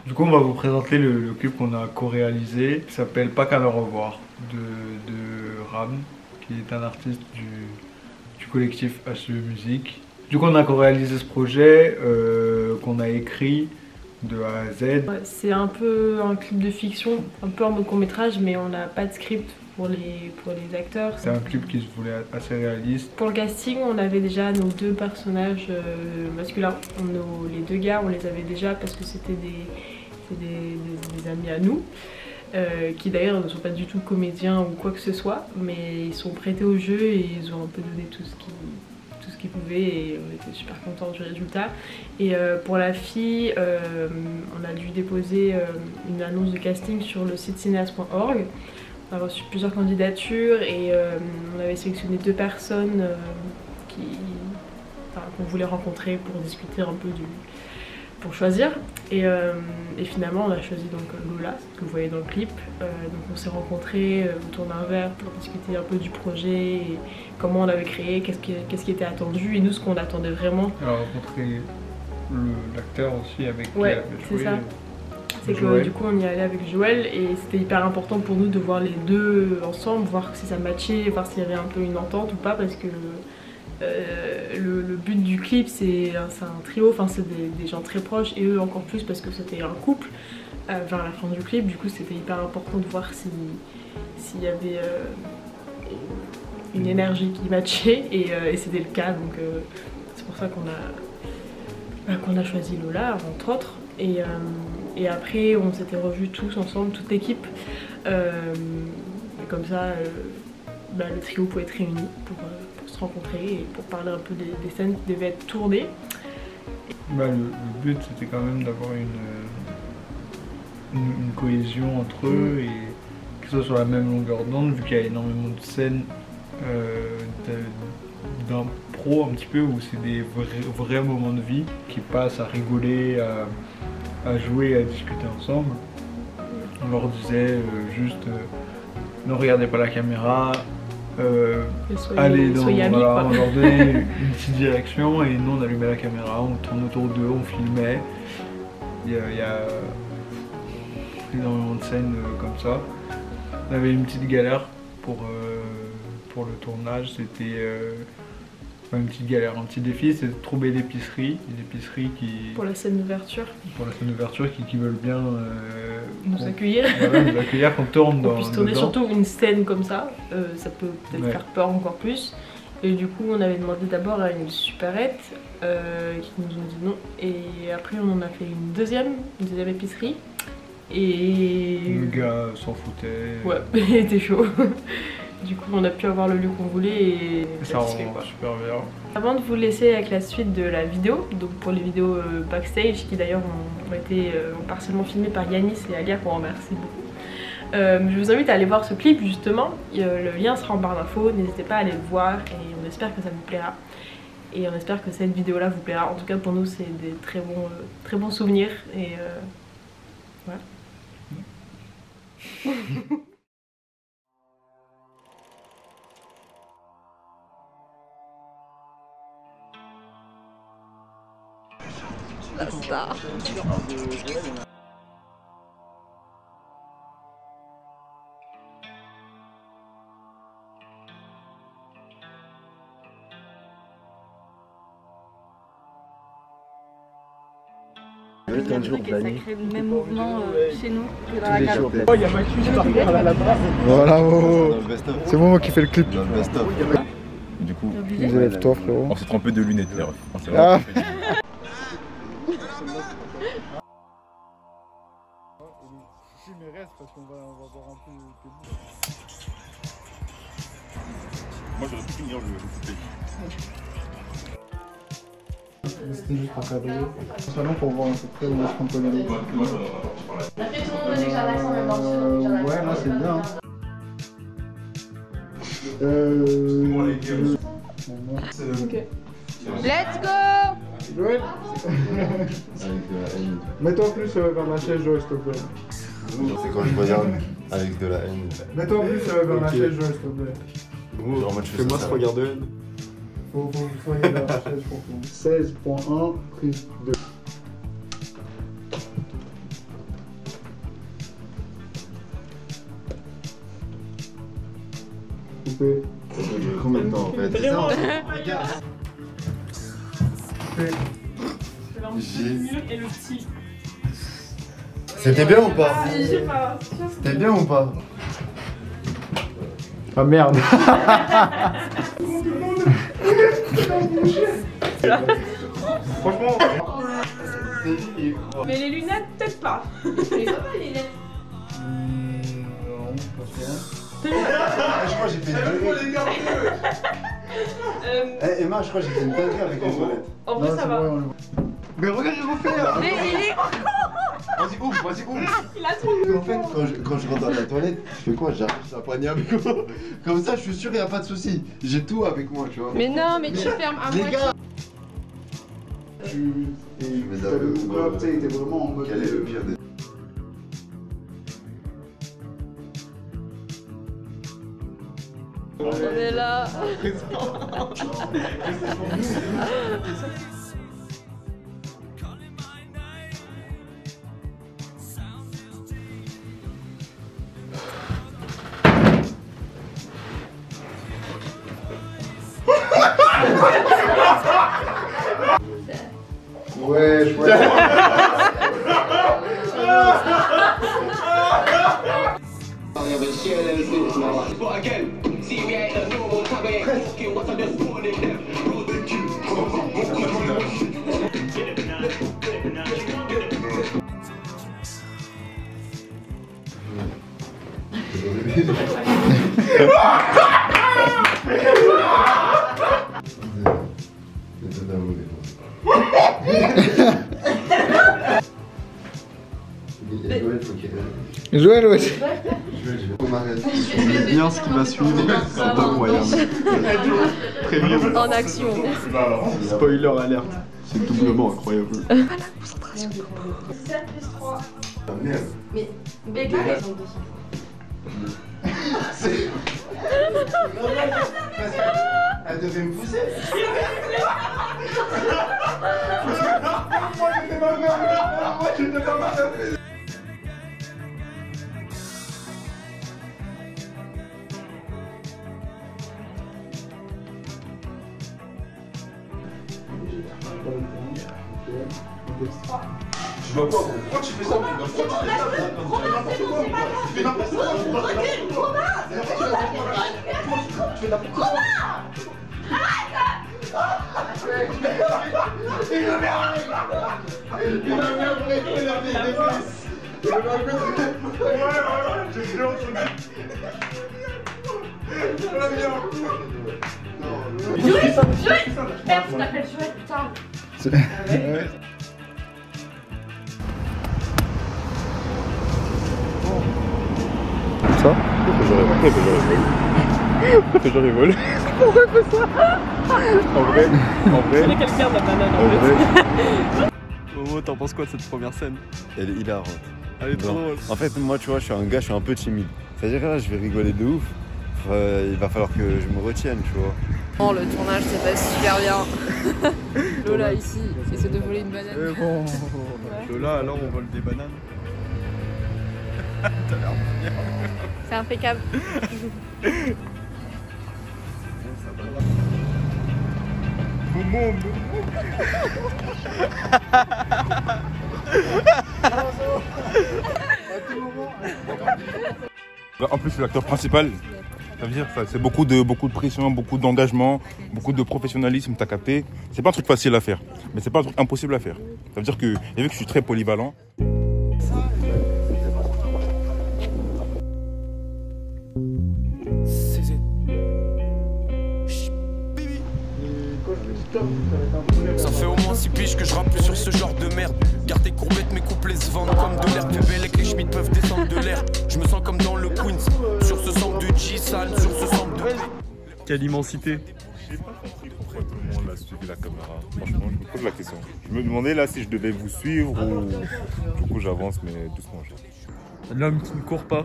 Du coup, on va vous présenter le clip qu'on a co-réalisé, qui s'appelle Pas qu'à me revoir, de Ram, qui est un artiste du collectif HE Musique. Du coup, on a co-réalisé ce projet qu'on a écrit de A à Z. Ouais, c'est un peu un clip de fiction, un peu en mode court-métrage, mais on n'a pas de script pour les acteurs. C'est un clip qui se voulait assez réaliste. Pour le casting, on avait déjà nos deux personnages masculins. Les deux gars, on les avait déjà parce que c'était des amis à nous. Qui d'ailleurs ne sont pas du tout comédiens ou quoi que ce soit, mais ils sont prêtés au jeu et ils ont un peu donné tout ce qu'ils pouvaient et on était super contents du résultat. Et pour la fille, on a dû déposer une annonce de casting sur le site cinéaste.org. On a reçu plusieurs candidatures et on avait sélectionné 2 personnes qu'on voulait rencontrer pour discuter un peu pour choisir. Et finalement on a choisi donc Lola, ce que vous voyez dans le clip. Donc on s'est rencontrés autour d'un verre pour discuter un peu du projet, et comment on l'avait créé, qu'est-ce qui était attendu et nous ce qu'on attendait vraiment. On a rencontré l'acteur aussi avec qui ouais, elle avait joué. C'est ça. C'est que du coup on y est allé avec Joël et c'était hyper important pour nous de voir les deux ensemble, voir si ça matchait, voir s'il y avait un peu une entente ou pas, parce que le but du clip c'est un trio, enfin c'est des gens très proches et eux encore plus parce que c'était un couple vers la fin du clip. Du coup c'était hyper important de voir s'il y avait une énergie qui matchait et c'était le cas, donc c'est pour ça qu'on a choisi Lola entre autres. Et après on s'était revus tous ensemble, toute l'équipe, et comme ça le trio pouvait être réuni pour se rencontrer et pour parler un peu des scènes qui devaient être tournées. Le but c'était quand même d'avoir une cohésion entre eux et qu'ils soient sur la même longueur d'onde, vu qu'il y a énormément de scènes d'impro un petit peu où c'est des vrais moments de vie qui passent à rigoler, à jouer, à discuter ensemble. On leur disait juste ne regardez pas la caméra, allez dans, voilà, on leur donnait une petite direction et nous on allumait la caméra, on tournait autour d'eux, on filmait. Il y a énormément de scènes comme ça. On avait une petite galère pour le tournage, c'était une petite galère, un petit défi, c'est de trouver l'épicerie qui... Pour la scène d'ouverture. Pour la scène d'ouverture qui veulent bien nous accueillir. Voilà, nous accueillir, qu'on tourne dans... On puisse tourner surtout une scène comme ça, ça peut peut-être faire peur encore plus. Et du coup on avait demandé d'abord à une supérette qui nous ont dit non. Et après on en a fait une deuxième épicerie. Et... le gars s'en foutait. Ouais, il était chaud. Du coup on a pu avoir le lieu qu'on voulait et ça rend super bien. Avant de vous laisser avec la suite de la vidéo, donc pour les vidéos backstage qui d'ailleurs ont été partiellement filmées par Yanis et Alia, qu'on remercie beaucoup. Je vous invite à aller voir ce clip justement, le lien sera en barre d'infos, n'hésitez pas à aller le voir et on espère que ça vous plaira. Et on espère que cette vidéo là vous plaira, en tout cas pour nous c'est des très bons souvenirs et voilà. La star. Ça crée le même mouvement chez nous que dans la gare. Oh, il y a ma cuisse là-bas. Voilà, c'est moi qui fais le clip. Du coup, vous élèves toi frérot. On s'est trompé de lunettes, les refs. Ah. Moi j'aurais pu finir le coupé. C'était juste pour cadrer. Salon pour voir à peu près où est-ce qu'on peut aller. Après tout le monde dit que j'ai un accent même dans le sud. Ouais, là c'est bien. Ok. Let's go. Joël. Mets-toi plus vers la chaise Joël s'il te plaît. C'est quand je regarde avec de la haine. Mets-toi plus vers la chaise Joël s'il te plaît. Fais-moi ce regard de haine. Faut que vous soyez vers la chaise pour tout. 16.1, prise 2. couper. Ça peut durer combien de temps en fait? C'est ça en fait. Et le petit. C'était bien ou pas? Je sais pas. C'était bien ou pas? Ah merde. Franchement. Mais les lunettes, peut-être pas. Les autres, les lunettes. Non, pas sûr. Je crois que j'ai fait une dinguerie. Emma, je crois que j'ai fait une dinguerie avec les toilettes. En vrai, ça va. Mais regarde, il refaire. Mais il est. Vas-y, ouvre, vas-y, ouvre. Il a trop. En fait, quand je rentre dans la toilette, je fais quoi? J'arrive la poignée avec moi. Comme ça, je suis sûr qu'il n'y a pas de souci. J'ai tout avec moi, tu vois. Mais non, mais tu fermes à Les moitié. gars, Tu t'avais coupé up, tu sais, il était vraiment en mode. quel est le pire des... On est là. Ouais, je vois. Joël, ouais. On m'arrête. Bien ce qui va suivre, c'est incroyable. En action. Spoiler alerte. C'est doublement incroyable. 7 plus 3. Ah merde. Mais Béga, ils sont 200 C'est... Elle devait me pousser. Moi j'étais pas mal. Tu dois quoi? Pourquoi tu fais ça? Pourquoi tu fais ça? Tu fais n'importe quoi. Tu fais n'importe quoi. Merde, tu t'appelles Joël, putain. Ça? Pourquoi je rigole? Pourquoi il fait ça? En vrai. C'est quelqu'un de la banane en fait. Momo, t'en penses quoi de cette première scène? Elle est hilarante. Elle est trop drôle. En fait, moi, tu vois, je suis un gars, je suis un peu timide. C'est-à-dire que là, je vais rigoler de ouf. Il va falloir que je me retienne, tu vois. Oh, le tournage s'est passé super bien. Lola ici essaie de voler une banane. Bon. Lola, alors on vole des bananes. T'as l'air bien. C'est impeccable. Momo. En plus, c'est l'acteur principal. Ça veut dire ça, c'est beaucoup de pression, beaucoup d'engagement, beaucoup de professionnalisme, t'as capté. C'est pas un truc facile à faire, mais c'est pas un truc impossible à faire. Ça veut dire que, et vu que je suis très polyvalent. Ça fait au moins 6 piges que je rappe plus sur ce genre de merde. Garde tes courbettes, mes couplets se vendent comme de l'herbe. Que Bellec, les Schmitt peuvent descendre de l'air. Je me sens comme dans le Queens. Sur ce sample de G-Sal, sur ce sample de... Quelle immensité. J'ai pas compris pourquoi tout le monde a suivi la caméra. Franchement, je me pose la question. Je me demandais là si je devais vous suivre ou... Du coup, j'avance, mais doucement. L'homme qui ne court pas.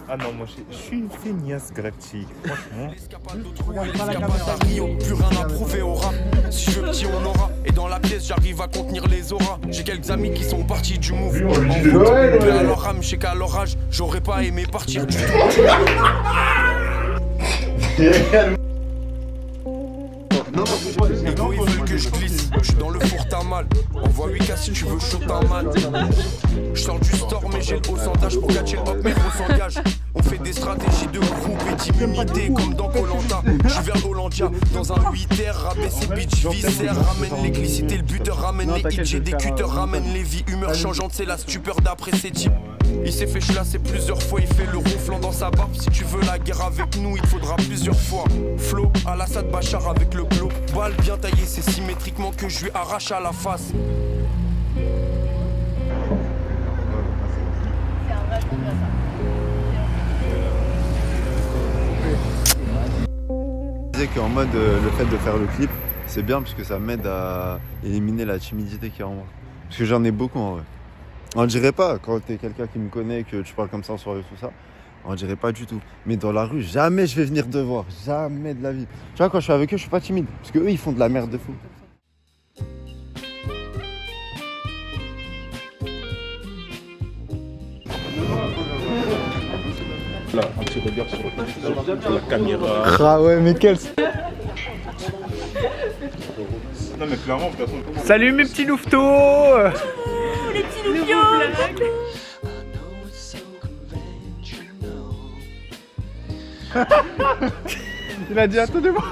Ah non, moi je suis une feignasse galactique, franchement. Plus rien à prouver au rap. Si je veux petit on aura. Et dans la pièce j'arrive à contenir les auras. J'ai quelques amis qui sont partis du mouvement. Paix à leur âme, je sais qu'à leur âge j'aurais pas aimé partir du tout. Ego, ils veulent que je glisse. Je suis dans le four, t'as mal. Envoie 8K si tu veux chaud, t'as mal. Je sors du store, mais j'ai le haut sondage. Pour catcher le hop, mais on s'engage. On fait des stratégies de groupe et d'immunité comme dans Koh-Lanta. Je suis vers Hollandia dans un 8R. Rabaisser bitch, viscère. Ramène l'éclicité, le buteur ramène les hits. J'ai des cutters, ramène les vies. Humeur changeante, c'est la stupeur d'après ces types. Il s'est fait chlasser plusieurs fois, il fait le ronflant dans sa barbe. Si tu veux la guerre avec nous, il faudra plusieurs fois. Flo, Al-Assad Bachar avec le clos. Balle bien taillée, c'est symétriquement que je lui arrache à la face. Je disais qu'en mode le fait de faire le clip, c'est bien parce que ça m'aide à éliminer la timidité qu'il y a en moi. Parce que j'en ai beaucoup en vrai. On dirait pas quand t'es quelqu'un qui me connaît, que tu parles comme ça en soirée, tout ça. On dirait pas du tout. Mais dans la rue, jamais je vais venir te voir. Jamais de la vie. Tu vois, quand je suis avec eux, je suis pas timide. Parce qu'eux, ils font de la merde de fou. Là, un petit regard sur la caméra. Ah ouais, mais quel... Non mais clairement, de toute façon... Salut mes petits louveteaux. Les petits loupions. Il a dit attendez-moi.